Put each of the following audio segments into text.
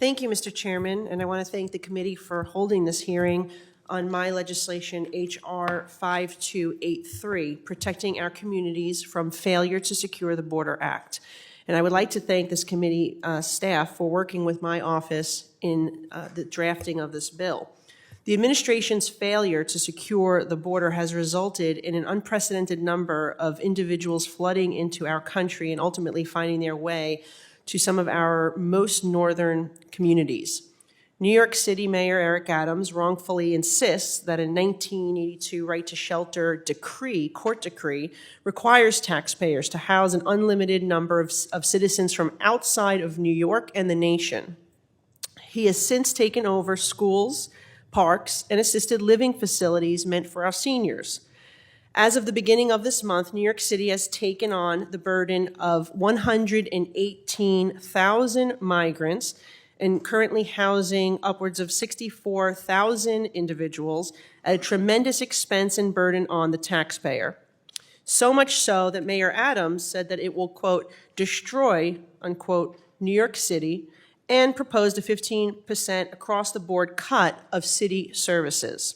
Thank you, Mr. Chairman, and I want to thank the committee for holding this hearing on my legislation, H.R. 5283, Protecting Our Communities from Failure to Secure the Border Act. And I would like to thank this committee staff for working with my office in the drafting of this bill. The administration's failure to secure the border has resulted in an unprecedented number of individuals flooding into our country and ultimately finding their way to some of our most northern communities. New York City Mayor Eric Adams wrongfully insists that a 1982 right to shelter court decree, requires taxpayers to house an unlimited number of citizens from outside of New York and the nation. He has since taken over schools, parks, and assisted living facilities meant for our seniors. As of the beginning of this month, New York City has taken on the burden of 118,000 migrants and currently housing upwards of 64,000 individuals at a tremendous expense and burden on the taxpayer. So much so that Mayor Adams said that it will, quote, destroy, unquote, New York City, and proposed a 15% across-the-board cut of city services.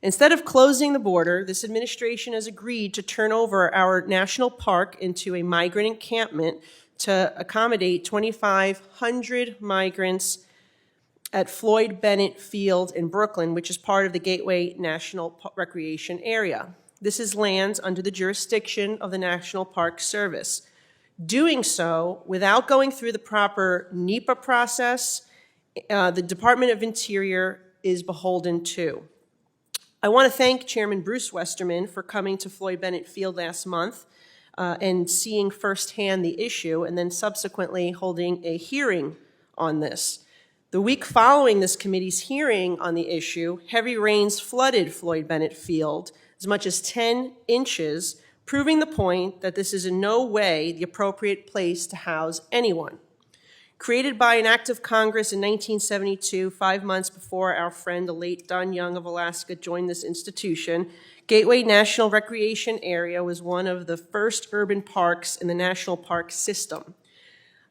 Instead of closing the border, this administration has agreed to turn over our national park into a migrant encampment to accommodate 2,500 migrants at Floyd Bennett Field in Brooklyn, which is part of the Gateway National Recreation Area. This is lands under the jurisdiction of the National Park Service. Doing so without going through the proper NEPA process, the Department of Interior is beholden to. I want to thank Chairman Bruce Westerman for coming to Floyd Bennett Field last month and seeing firsthand the issue, and then subsequently holding a hearing on this. The week following this committee's hearing on the issue, heavy rains flooded Floyd Bennett Field as much as 10 inches, proving the point that this is in no way the appropriate place to house anyone. Created by an act of Congress in 1972, 5 months before our friend, the late Don Young of Alaska, joined this institution, Gateway National Recreation Area was one of the first urban parks in the national park system.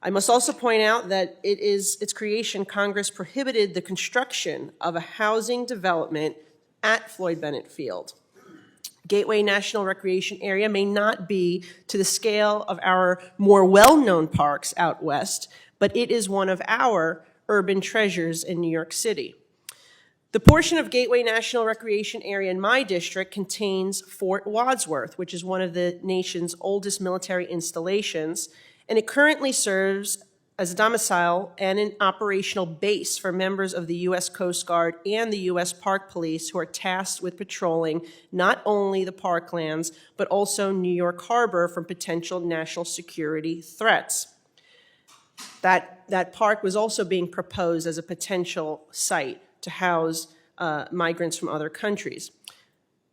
I must also point out that its creation, Congress prohibited the construction of a housing development at Floyd Bennett Field. Gateway National Recreation Area may not be to the scale of our more well-known parks out west, but it is one of our urban treasures in New York City. The portion of Gateway National Recreation Area in my district contains Fort Wadsworth, which is one of the nation's oldest military installations, and it currently serves as a domicile and an operational base for members of the U.S. Coast Guard and the U.S. Park Police, who are tasked with patrolling not only the parklands, but also New York Harbor from potential national security threats. That park was also being proposed as a potential site to house migrants from other countries.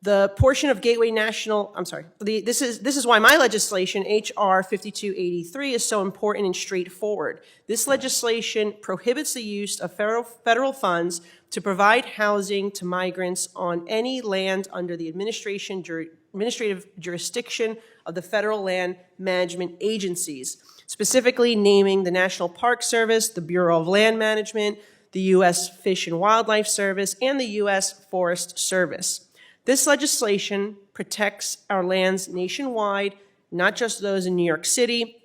The portion of Gateway National, this is why my legislation, H.R. 5283, is so important and straightforward. This legislation prohibits the use of federal funds to provide housing to migrants on any land under the administrative jurisdiction of the federal land management agencies, specifically naming the National Park Service, the Bureau of Land Management, the U.S. Fish and Wildlife Service, and the U.S. Forest Service. This legislation protects our lands nationwide, not just those in New York City.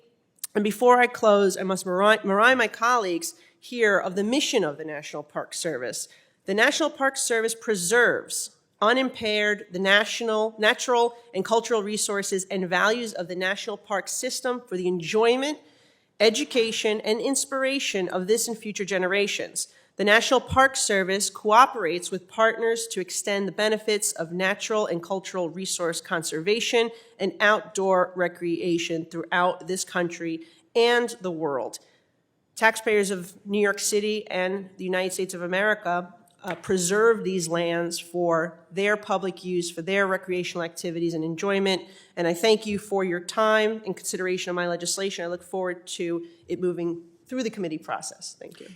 And before I close, I must remind my colleagues here of the mission of the National Park Service. The National Park Service preserves, unimpaired, the natural and cultural resources and values of the national park system for the enjoyment, education, and inspiration of this and future generations. The National Park Service cooperates with partners to extend the benefits of natural and cultural resource conservation and outdoor recreation throughout this country and the world. Taxpayers of New York City and the United States of America preserve these lands for their public use, for their recreational activities and enjoyment. And I thank you for your time and consideration of my legislation. I look forward to it moving through the committee process. Thank you.